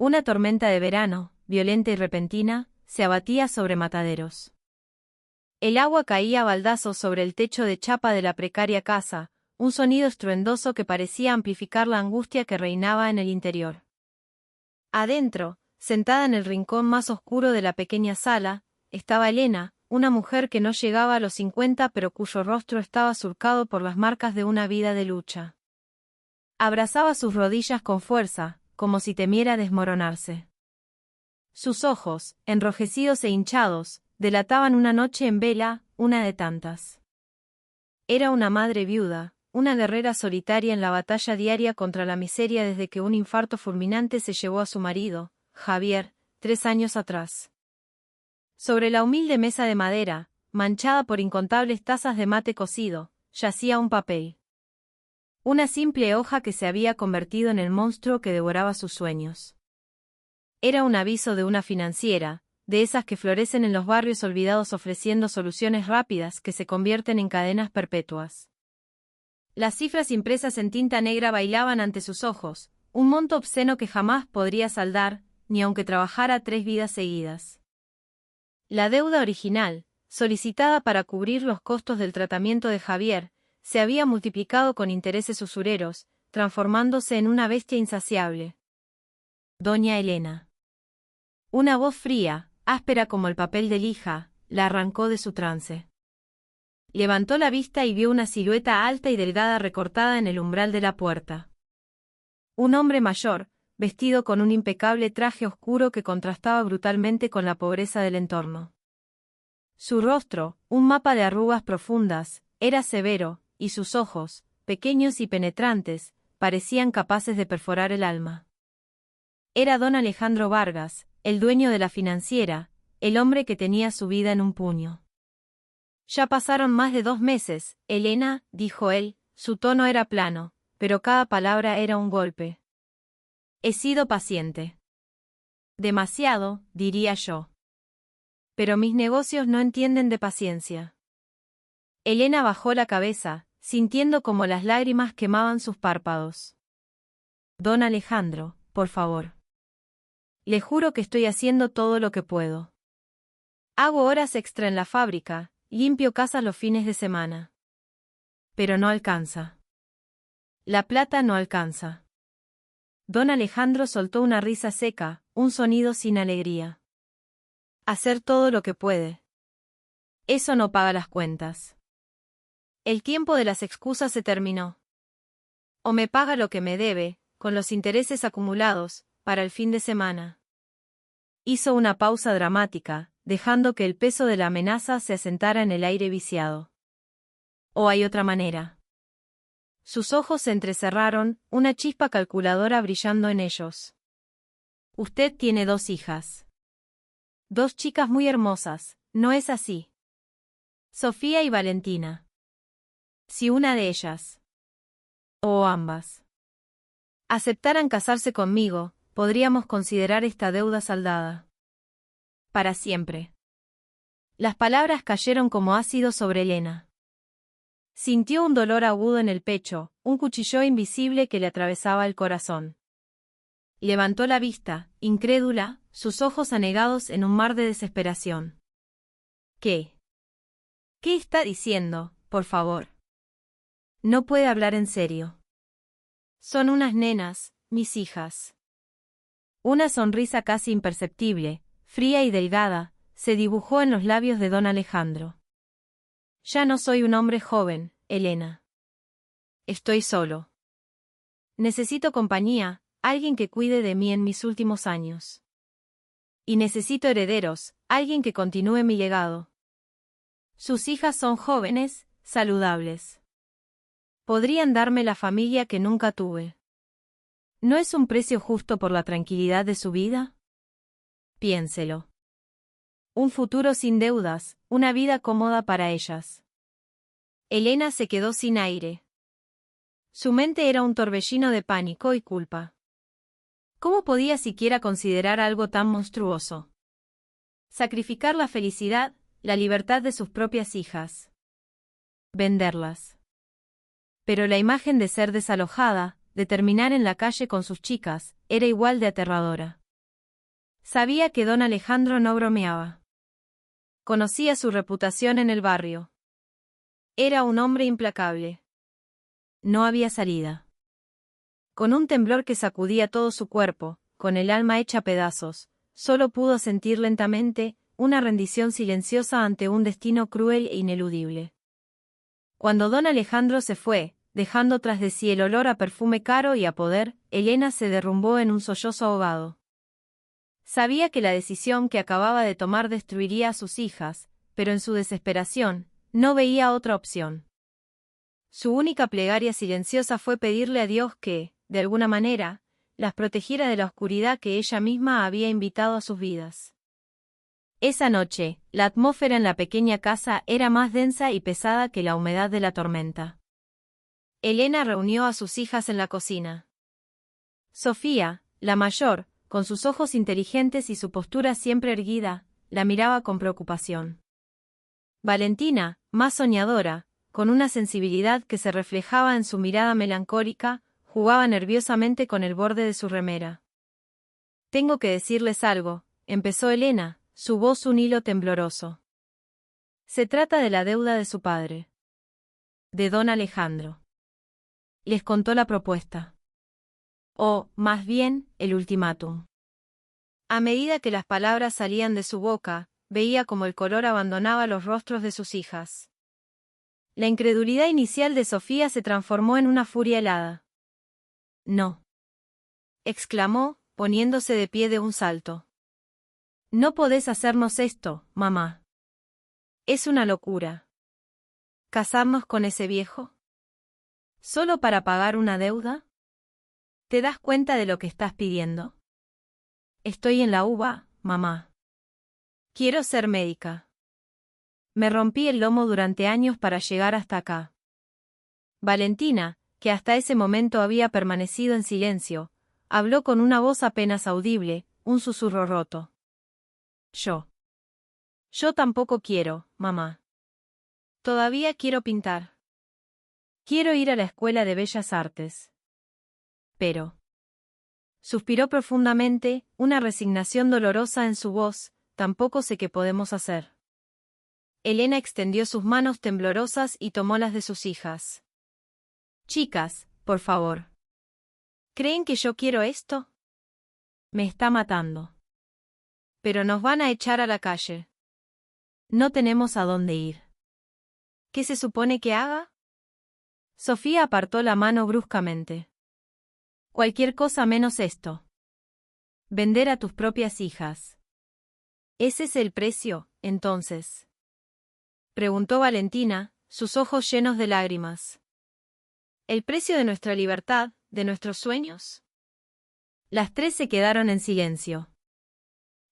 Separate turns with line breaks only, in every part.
Una tormenta de verano, violenta y repentina, se abatía sobre Mataderos. El agua caía a baldazos sobre el techo de chapa de la precaria casa, un sonido estruendoso que parecía amplificar la angustia que reinaba en el interior. Adentro, sentada en el rincón más oscuro de la pequeña sala, estaba Elena, una mujer que no llegaba a los 50 pero cuyo rostro estaba surcado por las marcas de una vida de lucha. Abrazaba sus rodillas con fuerza, como si temiera desmoronarse. Sus ojos, enrojecidos e hinchados, delataban una noche en vela, una de tantas. Era una madre viuda, una guerrera solitaria en la batalla diaria contra la miseria desde que un infarto fulminante se llevó a su marido, Javier, 3 años atrás. Sobre la humilde mesa de madera, manchada por incontables tazas de mate cocido, yacía un papel. Una simple hoja que se había convertido en el monstruo que devoraba sus sueños. Era un aviso de una financiera, de esas que florecen en los barrios olvidados ofreciendo soluciones rápidas que se convierten en cadenas perpetuas. Las cifras impresas en tinta negra bailaban ante sus ojos, un monto obsceno que jamás podría saldar, ni aunque trabajara 3 vidas seguidas. La deuda original, solicitada para cubrir los costos del tratamiento de Javier, se había multiplicado con intereses usureros, transformándose en una bestia insaciable. Doña Elena. Una voz fría, áspera como el papel de lija, la arrancó de su trance. Levantó la vista y vio una silueta alta y delgada recortada en el umbral de la puerta. Un hombre mayor, vestido con un impecable traje oscuro que contrastaba brutalmente con la pobreza del entorno. Su rostro, un mapa de arrugas profundas, era severo, y sus ojos, pequeños y penetrantes, parecían capaces de perforar el alma. Era don Alejandro Vargas, el dueño de la financiera, el hombre que tenía su vida en un puño. Ya pasaron más de 2 meses, Elena, dijo él, su tono era plano, pero cada palabra era un golpe. He sido paciente. Demasiado, diría yo. Pero mis negocios no entienden de paciencia. Elena bajó la cabeza, sintiendo como las lágrimas quemaban sus párpados. Don Alejandro, por favor. Le juro que estoy haciendo todo lo que puedo. Hago horas extra en la fábrica, limpio casas los fines de semana. Pero no alcanza. La plata no alcanza. Don Alejandro soltó una risa seca, un sonido sin alegría. Hacer todo lo que puede. Eso no paga las cuentas. El tiempo de las excusas se terminó. O me paga lo que me debe, con los intereses acumulados, para el fin de semana. Hizo una pausa dramática, dejando que el peso de la amenaza se asentara en el aire viciado. ¿O hay otra manera? Sus ojos se entrecerraron, una chispa calculadora brillando en ellos. Usted tiene 2 hijas. 2 chicas muy hermosas, ¿no es así? Sofía y Valentina. Si una de ellas, o ambas, aceptaran casarse conmigo, podríamos considerar esta deuda saldada. Para siempre. Las palabras cayeron como ácido sobre Elena. Sintió un dolor agudo en el pecho, un cuchillo invisible que le atravesaba el corazón. Levantó la vista, incrédula, sus ojos anegados en un mar de desesperación. ¿Qué? ¿Qué está diciendo, por favor? No puede hablar en serio. Son unas nenas, mis hijas. Una sonrisa casi imperceptible, fría y delgada, se dibujó en los labios de don Alejandro. Ya no soy un hombre joven, Elena. Estoy solo. Necesito compañía, alguien que cuide de mí en mis últimos años. Y necesito herederos, alguien que continúe mi legado. Sus hijas son jóvenes, saludables. Podrían darme la familia que nunca tuve. ¿No es un precio justo por la tranquilidad de su vida? Piénselo. Un futuro sin deudas, una vida cómoda para ellas. Elena se quedó sin aire. Su mente era un torbellino de pánico y culpa. ¿Cómo podía siquiera considerar algo tan monstruoso? Sacrificar la felicidad, la libertad de sus propias hijas. Venderlas. Pero la imagen de ser desalojada, de terminar en la calle con sus chicas, era igual de aterradora. Sabía que don Alejandro no bromeaba. Conocía su reputación en el barrio. Era un hombre implacable. No había salida. Con un temblor que sacudía todo su cuerpo, con el alma hecha pedazos, solo pudo sentir lentamente una rendición silenciosa ante un destino cruel e ineludible. Cuando don Alejandro se fue, dejando tras de sí el olor a perfume caro y a poder, Elena se derrumbó en un sollozo ahogado. Sabía que la decisión que acababa de tomar destruiría a sus hijas, pero en su desesperación, no veía otra opción. Su única plegaria silenciosa fue pedirle a Dios que, de alguna manera, las protegiera de la oscuridad que ella misma había invitado a sus vidas. Esa noche, la atmósfera en la pequeña casa era más densa y pesada que la humedad de la tormenta. Elena reunió a sus hijas en la cocina. Sofía, la mayor, con sus ojos inteligentes y su postura siempre erguida, la miraba con preocupación. Valentina, más soñadora, con una sensibilidad que se reflejaba en su mirada melancólica, jugaba nerviosamente con el borde de su remera. «Tengo que decirles algo», empezó Elena, su voz un hilo tembloroso. «Se trata de la deuda de su padre. De don Alejandro». Les contó la propuesta. O, más bien, el ultimátum. A medida que las palabras salían de su boca, veía como el color abandonaba los rostros de sus hijas. La incredulidad inicial de Sofía se transformó en una furia helada. «No», exclamó, poniéndose de pie de un salto. «No podés hacernos esto, mamá. Es una locura. ¿Casarnos con ese viejo? ¿Solo para pagar una deuda? ¿Te das cuenta de lo que estás pidiendo? Estoy en la UBA, mamá. Quiero ser médica. Me rompí el lomo durante años para llegar hasta acá». Valentina, que hasta ese momento había permanecido en silencio, habló con una voz apenas audible, un susurro roto. Yo tampoco quiero, mamá. Todavía quiero pintar. Quiero ir a la Escuela de Bellas Artes. Pero. Suspiró profundamente, una resignación dolorosa en su voz, tampoco sé qué podemos hacer. Elena extendió sus manos temblorosas y tomó las de sus hijas. «Chicas, por favor. ¿Creen que yo quiero esto? Me está matando. Pero nos van a echar a la calle. No tenemos a dónde ir. ¿Qué se supone que haga?» Sofía apartó la mano bruscamente. «Cualquier cosa menos esto. Vender a tus propias hijas». «¿Ese es el precio, entonces?», preguntó Valentina, sus ojos llenos de lágrimas. «¿El precio de nuestra libertad, de nuestros sueños?». Las tres se quedaron en silencio.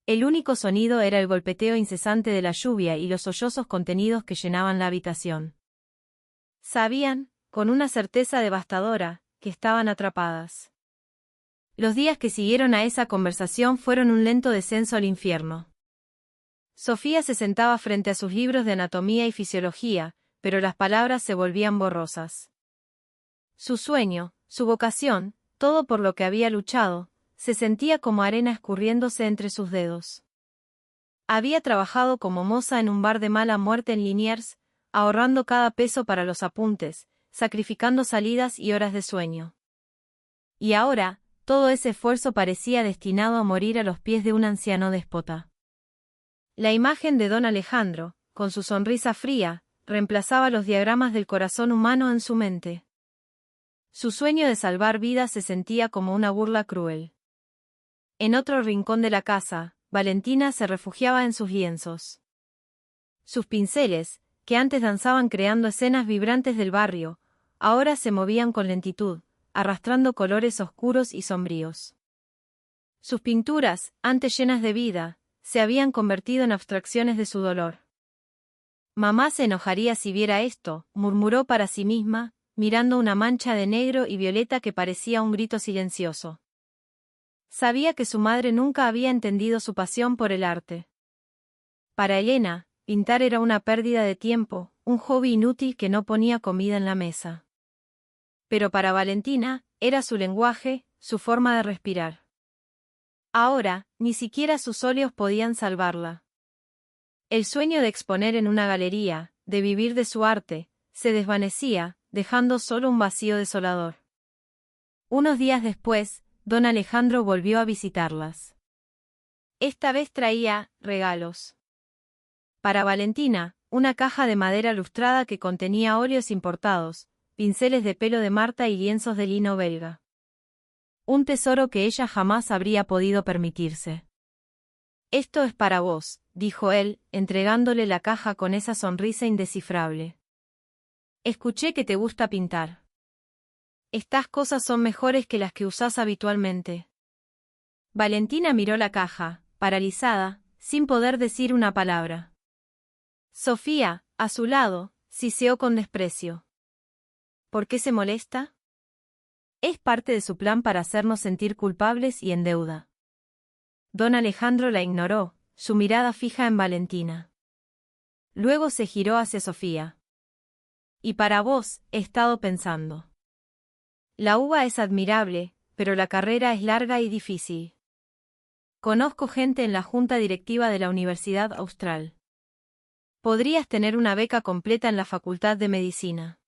El único sonido era el golpeteo incesante de la lluvia y los sollozos contenidos que llenaban la habitación. Sabían, con una certeza devastadora, que estaban atrapadas. Los días que siguieron a esa conversación fueron un lento descenso al infierno. Sofía se sentaba frente a sus libros de anatomía y fisiología, pero las palabras se volvían borrosas. Su sueño, su vocación, todo por lo que había luchado, se sentía como arena escurriéndose entre sus dedos. Había trabajado como moza en un bar de mala muerte en Liniers, ahorrando cada peso para los apuntes, sacrificando salidas y horas de sueño. Y ahora, todo ese esfuerzo parecía destinado a morir a los pies de un anciano déspota. La imagen de don Alejandro, con su sonrisa fría, reemplazaba los diagramas del corazón humano en su mente. Su sueño de salvar vidas se sentía como una burla cruel. En otro rincón de la casa, Valentina se refugiaba en sus lienzos. Sus pinceles, que antes danzaban creando escenas vibrantes del barrio, ahora se movían con lentitud, arrastrando colores oscuros y sombríos. Sus pinturas, antes llenas de vida, se habían convertido en abstracciones de su dolor. «Mamá se enojaría si viera esto», murmuró para sí misma, mirando una mancha de negro y violeta que parecía un grito silencioso. Sabía que su madre nunca había entendido su pasión por el arte. Para Elena, pintar era una pérdida de tiempo, un hobby inútil que no ponía comida en la mesa. Pero para Valentina, era su lenguaje, su forma de respirar. Ahora, ni siquiera sus óleos podían salvarla. El sueño de exponer en una galería, de vivir de su arte, se desvanecía, dejando solo un vacío desolador. Unos días después, don Alejandro volvió a visitarlas. Esta vez traía regalos. Para Valentina, una caja de madera lustrada que contenía óleos importados, pinceles de pelo de Marta y lienzos de lino belga. Un tesoro que ella jamás habría podido permitirse. «Esto es para vos», dijo él, entregándole la caja con esa sonrisa indescifrable. «Escuché que te gusta pintar. Estas cosas son mejores que las que usás habitualmente». Valentina miró la caja, paralizada, sin poder decir una palabra. Sofía, a su lado, siseó con desprecio. ¿Por qué se molesta? Es parte de su plan para hacernos sentir culpables y en deuda. Don Alejandro la ignoró, su mirada fija en Valentina. Luego se giró hacia Sofía. Y para vos, he estado pensando. La uva es admirable, pero la carrera es larga y difícil. Conozco gente en la junta directiva de la Universidad Austral. Podrías tener una beca completa en la Facultad de Medicina.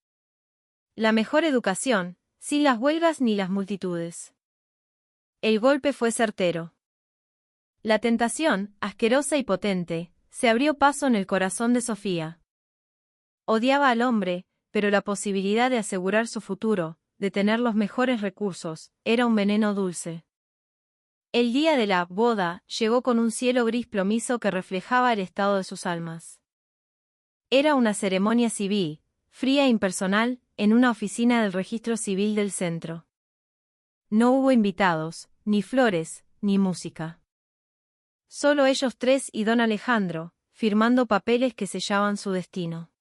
La mejor educación, sin las huelgas ni las multitudes. El golpe fue certero. La tentación, asquerosa y potente, se abrió paso en el corazón de Sofía. Odiaba al hombre, pero la posibilidad de asegurar su futuro, de tener los mejores recursos, era un veneno dulce. El día de la boda llegó con un cielo gris plomizo que reflejaba el estado de sus almas. Era una ceremonia civil, fría e impersonal, en una oficina del registro civil del centro. No hubo invitados, ni flores, ni música. Solo ellos tres y don Alejandro, firmando papeles que sellaban su destino.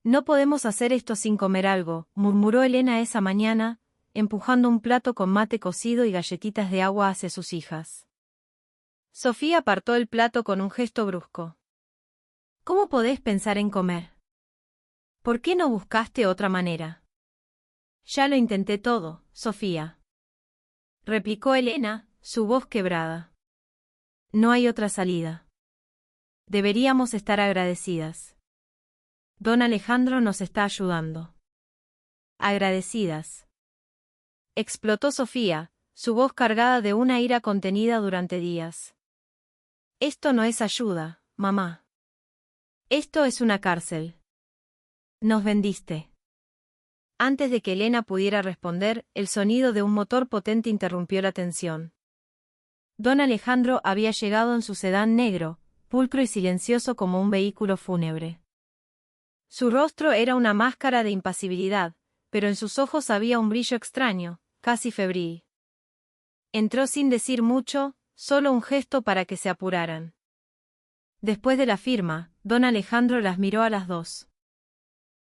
«No podemos hacer esto sin comer algo», murmuró Elena esa mañana, empujando un plato con mate cocido y galletitas de agua hacia sus hijas. Sofía apartó el plato con un gesto brusco. «¿Cómo podés pensar en comer? ¿Por qué no buscaste otra manera?» «Ya lo intenté todo, Sofía», replicó Elena, su voz quebrada. «No hay otra salida. Deberíamos estar agradecidas. Don Alejandro nos está ayudando». «Agradecidas», explotó Sofía, su voz cargada de una ira contenida durante días. «Esto no es ayuda, mamá. Esto es una cárcel. Nos vendiste». Antes de que Elena pudiera responder, el sonido de un motor potente interrumpió la tensión. Don Alejandro había llegado en su sedán negro, pulcro y silencioso como un vehículo fúnebre. Su rostro era una máscara de impasibilidad, pero en sus ojos había un brillo extraño, casi febril. Entró sin decir mucho, solo un gesto para que se apuraran. Después de la firma, don Alejandro las miró a las dos.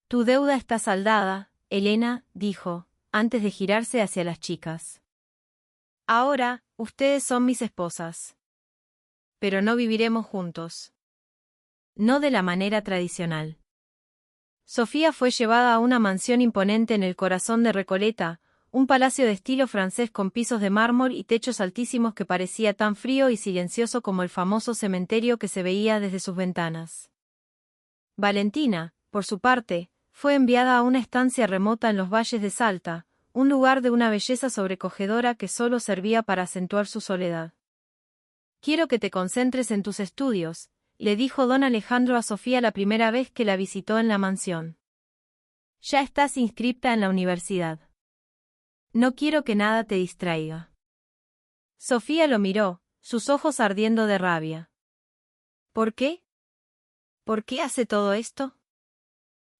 «Tu deuda está saldada», Elena dijo, antes de girarse hacia las chicas. «Ahora, ustedes son mis esposas. Pero no viviremos juntos. No de la manera tradicional». Sofía fue llevada a una mansión imponente en el corazón de Recoleta, un palacio de estilo francés con pisos de mármol y techos altísimos que parecía tan frío y silencioso como el famoso cementerio que se veía desde sus ventanas. Valentina, por su parte, fue enviada a una estancia remota en los valles de Salta, un lugar de una belleza sobrecogedora que solo servía para acentuar su soledad. «Quiero que te concentres en tus estudios», le dijo don Alejandro a Sofía la primera vez que la visitó en la mansión. «Ya estás inscripta en la universidad. No quiero que nada te distraiga». Sofía lo miró, sus ojos ardiendo de rabia. «¿Por qué? ¿Por qué hace todo esto?»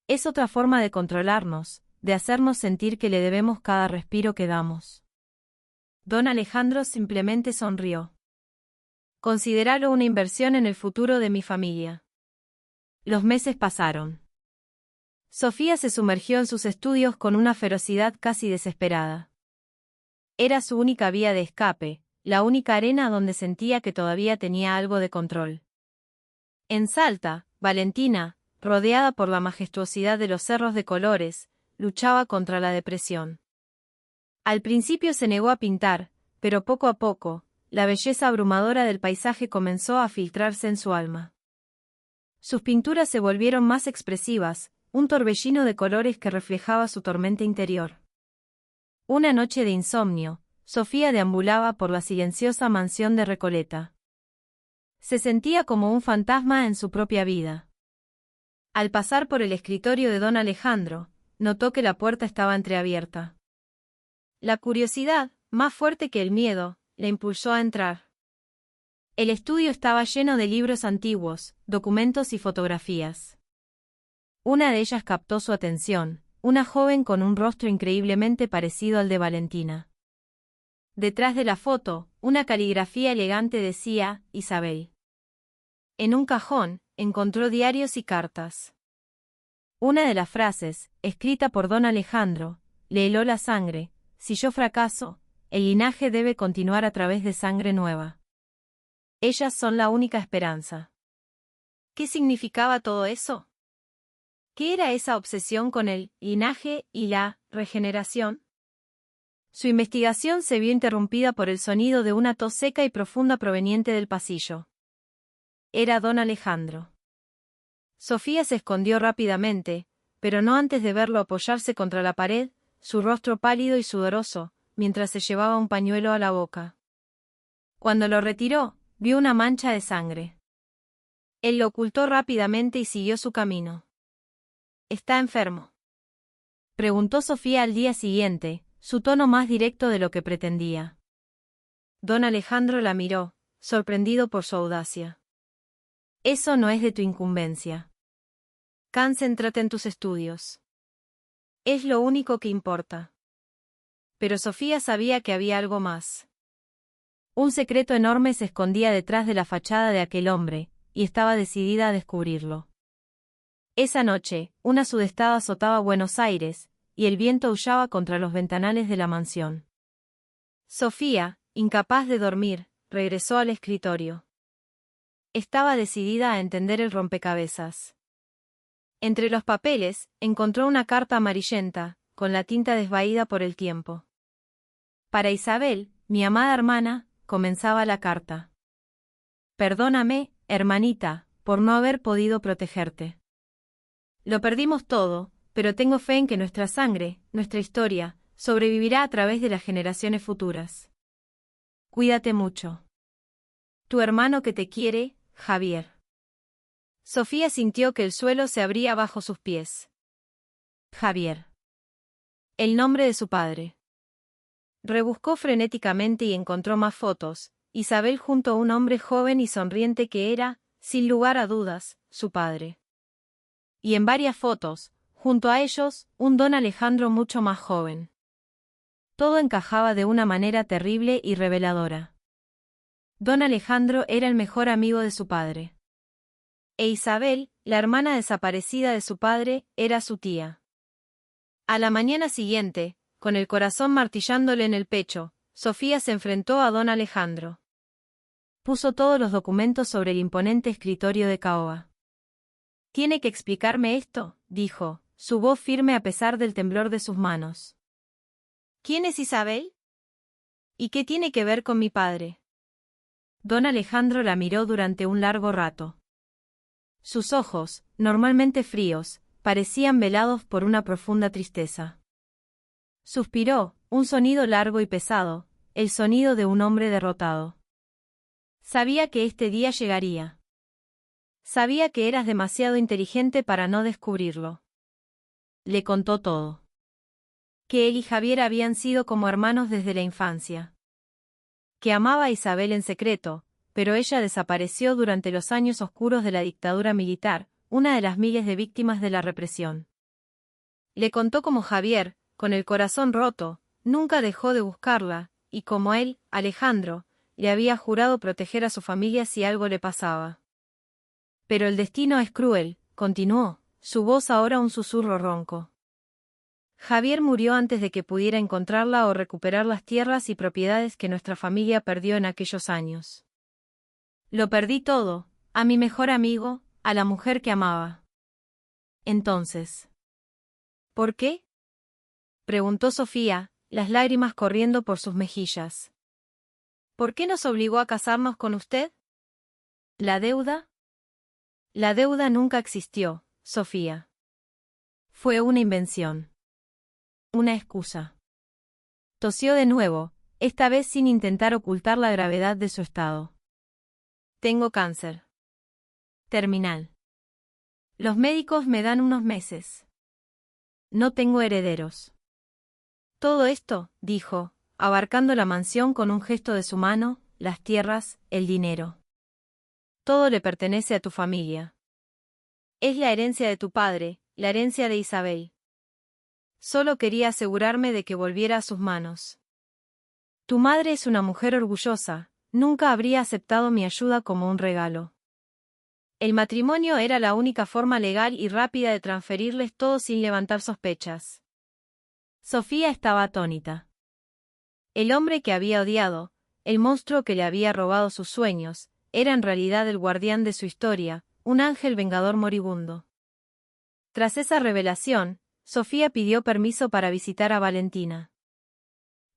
«Es otra forma de controlarnos, de hacernos sentir que le debemos cada respiro que damos». Don Alejandro simplemente sonrió. «Considéralo una inversión en el futuro de mi familia». Los meses pasaron. Sofía se sumergió en sus estudios con una ferocidad casi desesperada. Era su única vía de escape, la única arena donde sentía que todavía tenía algo de control. En Salta, Valentina, rodeada por la majestuosidad de los cerros de colores, luchaba contra la depresión. Al principio se negó a pintar, pero poco a poco, la belleza abrumadora del paisaje comenzó a filtrarse en su alma. Sus pinturas se volvieron más expresivas, un torbellino de colores que reflejaba su tormenta interior. Una noche de insomnio, Sofía deambulaba por la silenciosa mansión de Recoleta. Se sentía como un fantasma en su propia vida. Al pasar por el escritorio de don Alejandro, notó que la puerta estaba entreabierta. La curiosidad, más fuerte que el miedo, le impulsó a entrar. El estudio estaba lleno de libros antiguos, documentos y fotografías. Una de ellas captó su atención, una joven con un rostro increíblemente parecido al de Valentina. Detrás de la foto, una caligrafía elegante decía, Isabel. En un cajón, encontró diarios y cartas. Una de las frases, escrita por don Alejandro, le heló la sangre: si yo fracaso, el linaje debe continuar a través de sangre nueva. Ellas son la única esperanza. ¿Qué significaba todo eso? ¿Qué era esa obsesión con el linaje y la regeneración? Su investigación se vio interrumpida por el sonido de una tos seca y profunda proveniente del pasillo. Era don Alejandro. Sofía se escondió rápidamente, pero no antes de verlo apoyarse contra la pared, su rostro pálido y sudoroso, mientras se llevaba un pañuelo a la boca. Cuando lo retiró, vio una mancha de sangre. Él lo ocultó rápidamente y siguió su camino. ¿Está enfermo?, preguntó Sofía al día siguiente, su tono más directo de lo que pretendía. Don Alejandro la miró, sorprendido por su audacia. Eso no es de tu incumbencia. Concéntrate en tus estudios. Es lo único que importa. Pero Sofía sabía que había algo más. Un secreto enorme se escondía detrás de la fachada de aquel hombre, y estaba decidida a descubrirlo. Esa noche, una sudestada azotaba Buenos Aires, y el viento aullaba contra los ventanales de la mansión. Sofía, incapaz de dormir, regresó al escritorio. Estaba decidida a entender el rompecabezas. Entre los papeles, encontró una carta amarillenta, con la tinta desvaída por el tiempo. Para Isabel, mi amada hermana, comenzaba la carta. Perdóname, hermanita, por no haber podido protegerte. Lo perdimos todo, pero tengo fe en que nuestra sangre, nuestra historia, sobrevivirá a través de las generaciones futuras. Cuídate mucho. Tu hermano que te quiere, Javier. Sofía sintió que el suelo se abría bajo sus pies. Javier. El nombre de su padre. Rebuscó frenéticamente y encontró más fotos. Isabel junto a un hombre joven y sonriente que era, sin lugar a dudas, su padre. Y en varias fotos, junto a ellos, un don Alejandro mucho más joven. Todo encajaba de una manera terrible y reveladora. Don Alejandro era el mejor amigo de su padre. E Isabel, la hermana desaparecida de su padre, era su tía. A la mañana siguiente, con el corazón martillándole en el pecho, Sofía se enfrentó a don Alejandro. Puso todos los documentos sobre el imponente escritorio de caoba. «Tiene que explicarme esto», dijo, su voz firme a pesar del temblor de sus manos. «¿Quién es Isabel? ¿Y qué tiene que ver con mi padre?» Don Alejandro la miró durante un largo rato. Sus ojos, normalmente fríos, parecían velados por una profunda tristeza. Suspiró, un sonido largo y pesado, el sonido de un hombre derrotado. Sabía que este día llegaría. Sabía que eras demasiado inteligente para no descubrirlo. Le contó todo. Que él y Javier habían sido como hermanos desde la infancia. Que amaba a Isabel en secreto, pero ella desapareció durante los años oscuros de la dictadura militar, una de las miles de víctimas de la represión. Le contó cómo Javier, con el corazón roto, nunca dejó de buscarla, y como él, Alejandro, le había jurado proteger a su familia si algo le pasaba. Pero el destino es cruel, continuó, su voz ahora un susurro ronco. Javier murió antes de que pudiera encontrarla o recuperar las tierras y propiedades que nuestra familia perdió en aquellos años. Lo perdí todo, a mi mejor amigo, a la mujer que amaba. Entonces, ¿por qué?, preguntó Sofía, las lágrimas corriendo por sus mejillas. ¿Por qué nos obligó a casarnos con usted? ¿La deuda? La deuda nunca existió, Sofía. Fue una invención. Una excusa. Tosió de nuevo, esta vez sin intentar ocultar la gravedad de su estado. Tengo cáncer. Terminal. Los médicos me dan unos meses. No tengo herederos. Todo esto, dijo, abarcando la mansión con un gesto de su mano, las tierras, el dinero. Todo le pertenece a tu familia. Es la herencia de tu padre, la herencia de Isabel. Solo quería asegurarme de que volviera a sus manos. Tu madre es una mujer orgullosa, nunca habría aceptado mi ayuda como un regalo. El matrimonio era la única forma legal y rápida de transferirles todo sin levantar sospechas. Sofía estaba atónita. El hombre que había odiado, el monstruo que le había robado sus sueños, era en realidad el guardián de su historia, un ángel vengador moribundo. Tras esa revelación, Sofía pidió permiso para visitar a Valentina.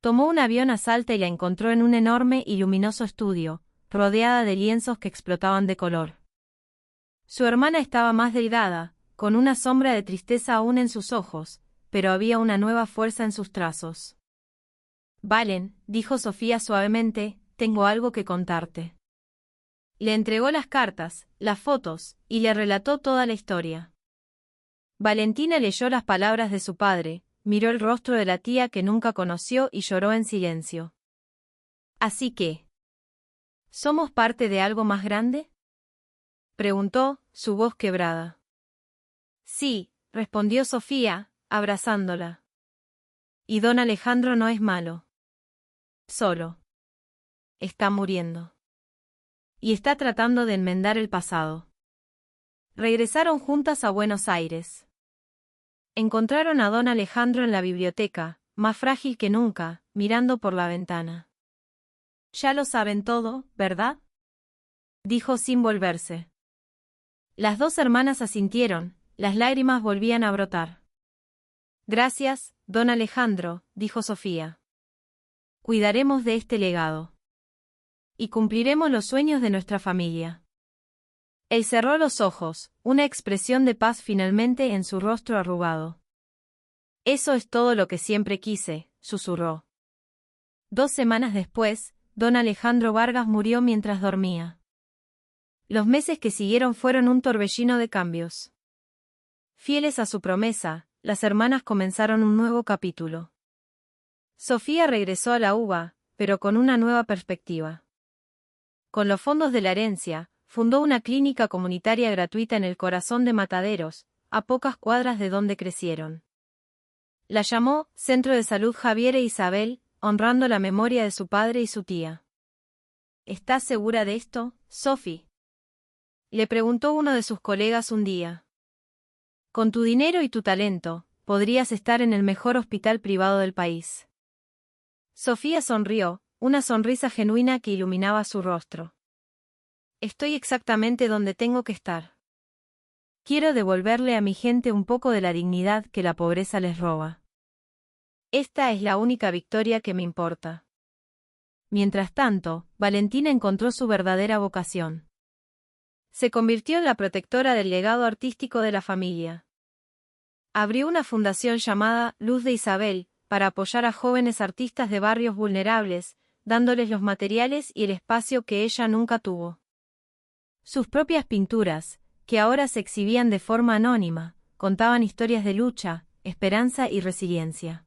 Tomó un avión a Salta y la encontró en un enorme y luminoso estudio, rodeada de lienzos que explotaban de color. Su hermana estaba más delgada, con una sombra de tristeza aún en sus ojos, pero había una nueva fuerza en sus trazos. Valen, dijo Sofía suavemente, tengo algo que contarte. Le entregó las cartas, las fotos, y le relató toda la historia. Valentina leyó las palabras de su padre, miró el rostro de la tía que nunca conoció y lloró en silencio. Así que, ¿somos parte de algo más grande?, preguntó, su voz quebrada. Sí, respondió Sofía, abrazándola. Y don Alejandro no es malo. Solo. Está muriendo. Y está tratando de enmendar el pasado. Regresaron juntas a Buenos Aires. Encontraron a don Alejandro en la biblioteca, más frágil que nunca, mirando por la ventana. Ya lo saben todo, ¿verdad?, dijo sin volverse. Las dos hermanas asintieron, las lágrimas volvían a brotar. Gracias, don Alejandro, dijo Sofía. Cuidaremos de este legado. Y cumpliremos los sueños de nuestra familia. Él cerró los ojos, una expresión de paz finalmente en su rostro arrugado. Eso es todo lo que siempre quise, susurró. 2 semanas después, don Alejandro Vargas murió mientras dormía. Los meses que siguieron fueron un torbellino de cambios. Fieles a su promesa, las hermanas comenzaron un nuevo capítulo. Sofía regresó a la UBA, pero con una nueva perspectiva. Con los fondos de la herencia, fundó una clínica comunitaria gratuita en el corazón de Mataderos, a pocas cuadras de donde crecieron. La llamó Centro de Salud Javier e Isabel, honrando la memoria de su padre y su tía. ¿Estás segura de esto, Sophie?, le preguntó uno de sus colegas un día. Con tu dinero y tu talento, podrías estar en el mejor hospital privado del país. Sofía sonrió, una sonrisa genuina que iluminaba su rostro. Estoy exactamente donde tengo que estar. Quiero devolverle a mi gente un poco de la dignidad que la pobreza les roba. Esta es la única victoria que me importa. Mientras tanto, Valentina encontró su verdadera vocación. Se convirtió en la protectora del legado artístico de la familia. Abrió una fundación llamada Luz de Isabel, para apoyar a jóvenes artistas de barrios vulnerables, dándoles los materiales y el espacio que ella nunca tuvo. Sus propias pinturas, que ahora se exhibían de forma anónima, contaban historias de lucha, esperanza y resiliencia.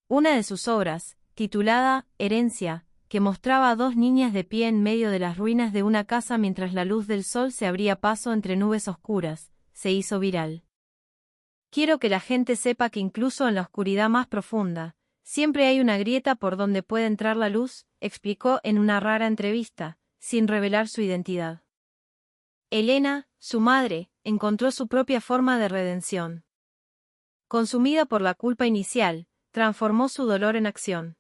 Una de sus obras, titulada Herencia, que mostraba a 2 niñas de pie en medio de las ruinas de una casa mientras la luz del sol se abría paso entre nubes oscuras, se hizo viral. Quiero que la gente sepa que incluso en la oscuridad más profunda, siempre hay una grieta por donde puede entrar la luz, explicó en una rara entrevista, sin revelar su identidad. Elena, su madre, encontró su propia forma de redención. Consumida por la culpa inicial, transformó su dolor en acción.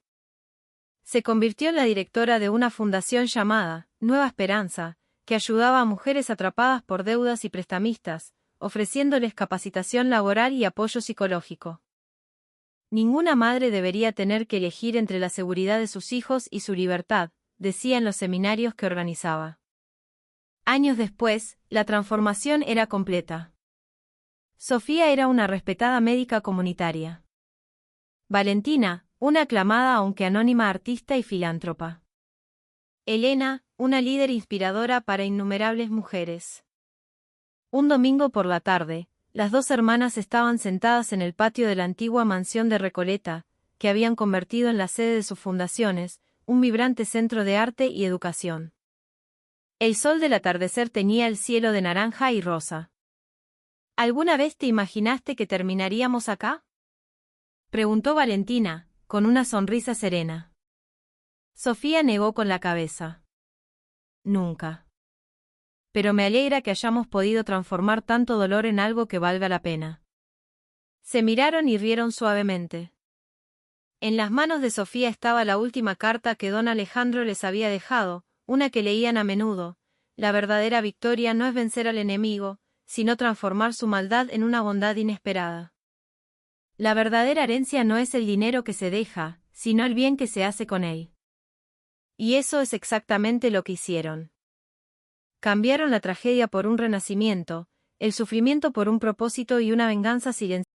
Se convirtió en la directora de una fundación llamada Nueva Esperanza, que ayudaba a mujeres atrapadas por deudas y prestamistas, ofreciéndoles capacitación laboral y apoyo psicológico. Ninguna madre debería tener que elegir entre la seguridad de sus hijos y su libertad, decía en los seminarios que organizaba. Años después, la transformación era completa. Sofía era una respetada médica comunitaria. Valentina, una aclamada aunque anónima artista y filántropa. Elena, una líder inspiradora para innumerables mujeres. Un domingo por la tarde, las dos hermanas estaban sentadas en el patio de la antigua mansión de Recoleta, que habían convertido en la sede de sus fundaciones, un vibrante centro de arte y educación. El sol del atardecer teñía el cielo de naranja y rosa. ¿Alguna vez te imaginaste que terminaríamos acá?, preguntó Valentina, con una sonrisa serena. Sofía negó con la cabeza. Nunca. Pero me alegra que hayamos podido transformar tanto dolor en algo que valga la pena. Se miraron y rieron suavemente. En las manos de Sofía estaba la última carta que don Alejandro les había dejado, una que leían a menudo: la verdadera victoria no es vencer al enemigo, sino transformar su maldad en una bondad inesperada. La verdadera herencia no es el dinero que se deja, sino el bien que se hace con él. Y eso es exactamente lo que hicieron. Cambiaron la tragedia por un renacimiento, el sufrimiento por un propósito y una venganza silenciosa